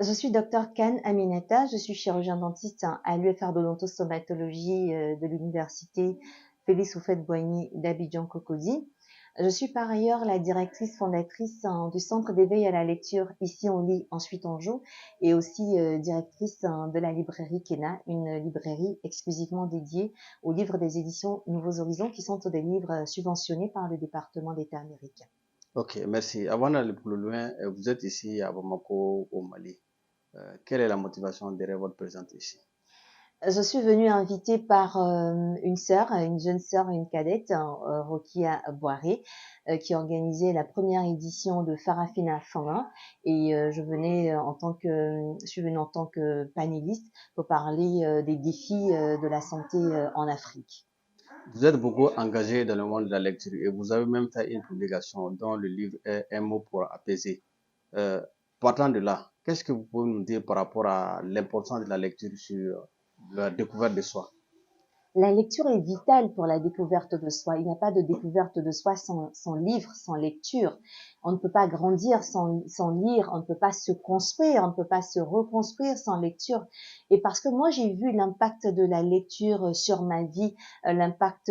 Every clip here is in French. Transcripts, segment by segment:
Je suis docteur Khan Aminata, je suis chirurgien dentiste à l'UFR d'odontostomatologie de l'université Félix Houphouët-Boigny d'Abidjan-Cocody. Je suis par ailleurs la directrice fondatrice du centre d'éveil à la lecture Ici on lit, ensuite on joue, et aussi directrice de la librairie Kena, une librairie exclusivement dédiée aux livres des éditions Nouveaux Horizons, qui sont des livres subventionnés par le département d'État américain. Ok, merci. Avant d'aller plus loin, vous êtes ici à Bamako, au Mali. Quelle est la motivation derrière votre présence ici? Je suis venue invitée par une sœur, une jeune sœur, une cadette, Rokia Boiré, qui organisait la première édition de Farafina Fama. Et je suis venue en tant que panéliste pour parler des défis de la santé en Afrique. Vous êtes beaucoup engagé dans le monde de la lecture et vous avez même fait une publication dont le livre est Un mot pour apaiser. Euh, Partant de là, qu'est-ce que vous pouvez nous dire par rapport à l'importance de la lecture sur la découverte de soi? La lecture est vitale pour la découverte de soi. Il n'y a pas de découverte de soi sans livre, sans lecture. On ne peut pas grandir sans lire, on ne peut pas se construire, on ne peut pas se reconstruire sans lecture. Et parce que moi, j'ai vu l'impact de la lecture sur ma vie, l'impact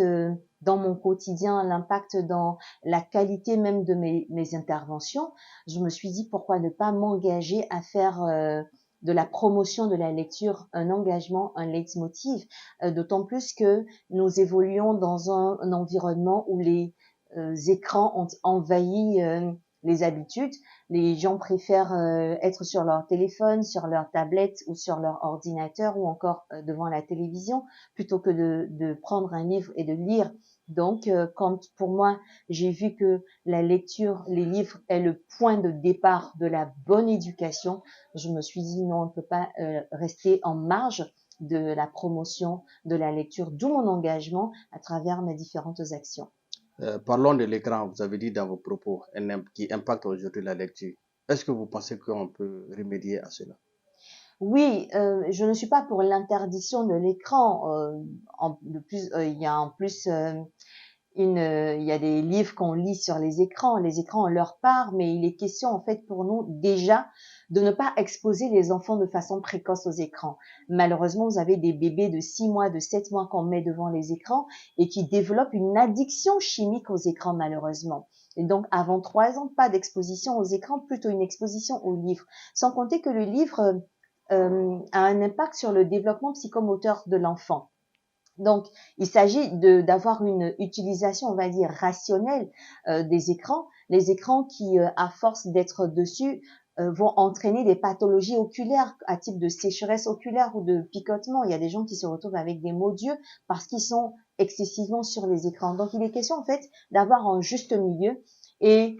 dans mon quotidien, l'impact dans la qualité même de mes interventions, je me suis dit pourquoi ne pas m'engager à faire de la promotion de la lecture un engagement, un leitmotiv, d'autant plus que nous évoluons dans un environnement où les écrans ont envahi les habitudes. Les gens préfèrent être sur leur téléphone, sur leur tablette ou sur leur ordinateur ou encore devant la télévision plutôt que de prendre un livre et de lire. Donc, quand pour moi, j'ai vu que la lecture, les livres est le point de départ de la bonne éducation, je me suis dit non, on ne peut pas rester en marge de la promotion de la lecture, d'où mon engagement à travers mes différentes actions. Parlons de l'écran, vous avez dit dans vos propos, qui impacte aujourd'hui la lecture. Est-ce que vous pensez qu'on peut remédier à cela? Oui, je ne suis pas pour l'interdiction de l'écran. Il y a en plus il y a des livres qu'on lit sur les écrans. Les écrans ont leur part, mais il est question en fait pour nous déjà de ne pas exposer les enfants de façon précoce aux écrans. Malheureusement, vous avez des bébés de 6 mois, de 7 mois qu'on met devant les écrans et qui développent une addiction chimique aux écrans malheureusement. Et donc, avant 3 ans, pas d'exposition aux écrans, plutôt une exposition aux livres. Sans compter que le livre a un impact sur le développement psychomoteur de l'enfant. Donc, il s'agit d'avoir une utilisation, on va dire, rationnelle des écrans. Les écrans qui, à force d'être dessus, vont entraîner des pathologies oculaires à type de sécheresse oculaire ou de picotement. Il y a des gens qui se retrouvent avec des maux d'yeux parce qu'ils sont excessivement sur les écrans. Donc, il est question, en fait, d'avoir un juste milieu. Et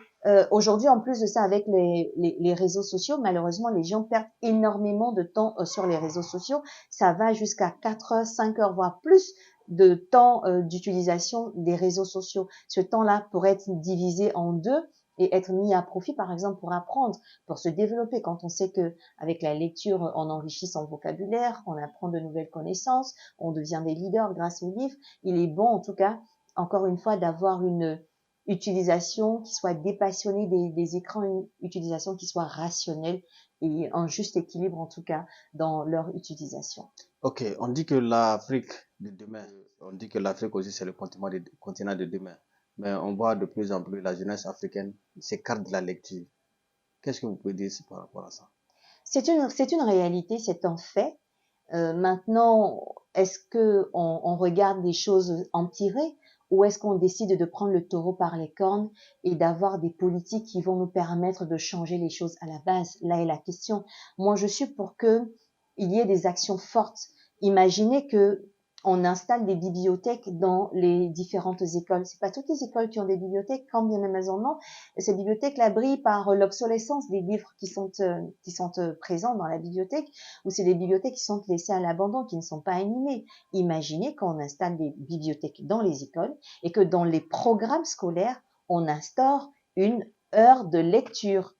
aujourd'hui, en plus de ça, avec les réseaux sociaux, malheureusement, les gens perdent énormément de temps sur les réseaux sociaux. Ça va jusqu'à 4 heures, 5 heures, voire plus de temps d'utilisation des réseaux sociaux. Ce temps-là pourrait être divisé en deux et être mis à profit, par exemple, pour apprendre, pour se développer. Quand on sait que avec la lecture, on enrichit son vocabulaire, on apprend de nouvelles connaissances, on devient des leaders grâce aux livres, il est bon, en tout cas, encore une fois, d'avoir une utilisation qui soit dépassionnée des écrans, une utilisation qui soit rationnelle et un juste équilibre, en tout cas, dans leur utilisation. Ok, on dit que l'Afrique de demain, on dit que l'Afrique aussi c'est le continent de demain. Mais on voit de plus en plus la jeunesse africaine s'écarte de la lecture. Qu'est-ce que vous pouvez dire par rapport à ça? C'est une réalité, c'est un fait. Maintenant, est-ce que on regarde les choses empirées ou est-ce qu'on décide de prendre le taureau par les cornes et d'avoir des politiques qui vont nous permettre de changer les choses à la base? Là est la question. Moi, je suis pour que il y ait des actions fortes. Imaginez que on installe des bibliothèques dans les différentes écoles. C'est pas toutes les écoles qui ont des bibliothèques, quand bien même elles en ont. Ces bibliothèques-là brillent par l'obsolescence des livres qui sont présents dans la bibliothèque, ou c'est des bibliothèques qui sont laissées à l'abandon, qui ne sont pas animées. Imaginez qu'on installe des bibliothèques dans les écoles et que dans les programmes scolaires, on instaure une heure de lecture,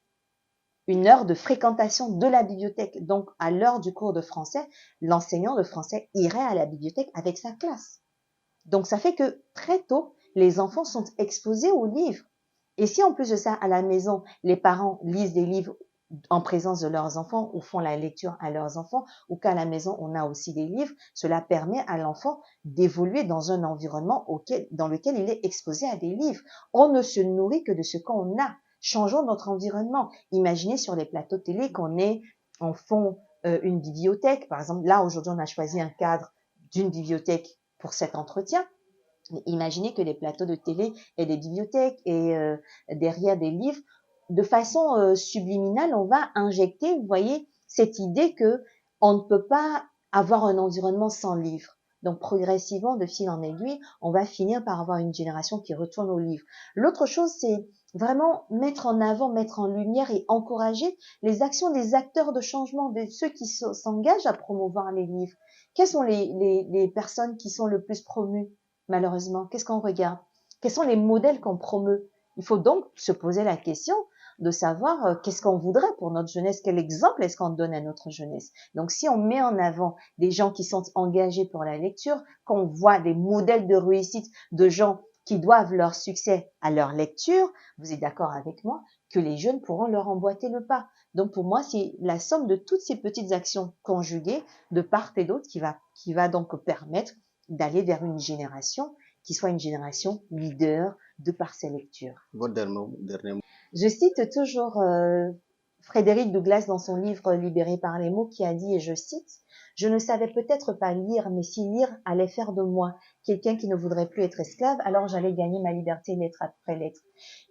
une heure de fréquentation de la bibliothèque. Donc, à l'heure du cours de français, l'enseignant de français irait à la bibliothèque avec sa classe. Donc, ça fait que très tôt, les enfants sont exposés aux livres. Et si en plus de ça, à la maison, les parents lisent des livres en présence de leurs enfants ou font la lecture à leurs enfants ou qu'à la maison on a aussi des livres, cela permet à l'enfant d'évoluer dans un environnement dans lequel il est exposé à des livres. On ne se nourrit que de ce qu'on a. Changeons notre environnement. Imaginez sur les plateaux télé qu'on ait en fond une bibliothèque. Par exemple, là aujourd'hui on a choisi un cadre d'une bibliothèque pour cet entretien. Imaginez que les plateaux de télé aient des bibliothèques et derrière des livres. De façon subliminale, on va injecter, vous voyez, cette idée que on ne peut pas avoir un environnement sans livres. Donc progressivement, de fil en aiguille, on va finir par avoir une génération qui retourne aux livres. L'autre chose, c'est vraiment mettre en avant, mettre en lumière et encourager les actions des acteurs de changement, de ceux qui s'engagent à promouvoir les livres. Quelles sont les personnes qui sont le plus promues, malheureusement? Qu'est-ce qu'on regarde? Quels sont les modèles qu'on promeut? Il faut donc se poser la question de savoir qu'est-ce qu'on voudrait pour notre jeunesse, quel exemple est-ce qu'on donne à notre jeunesse. Donc si on met en avant des gens qui sont engagés pour la lecture, qu'on voit des modèles de réussite de gens qui doivent leur succès à leur lecture, vous êtes d'accord avec moi que les jeunes pourront leur emboîter le pas. Donc pour moi, c'est la somme de toutes ces petites actions conjuguées de part et d'autre qui va donc permettre d'aller vers une génération qui soit une génération leader de par ses lectures. Votre dernier mot. Je cite toujours Frédéric Douglass dans son livre Libéré par les mots qui a dit, et je cite, « Je ne savais peut-être pas lire, mais si lire allait faire de moi quelqu'un qui ne voudrait plus être esclave, alors j'allais gagner ma liberté lettre après lettre. »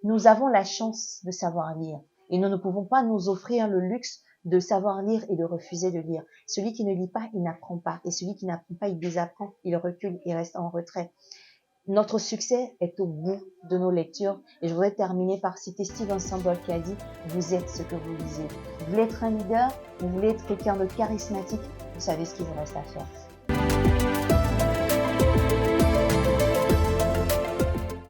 Nous avons la chance de savoir lire et nous ne pouvons pas nous offrir le luxe de savoir lire et de refuser de lire. Celui qui ne lit pas, il n'apprend pas. Et celui qui n'apprend pas, il désapprend, il recule, il reste en retrait. Notre succès est au bout de nos lectures. Et je voudrais terminer par citer Steven Sandel qui a dit « Vous êtes ce que vous lisez ». Vous voulez être un leader, vous voulez être quelqu'un de charismatique, vous savez ce qu'il vous reste à faire.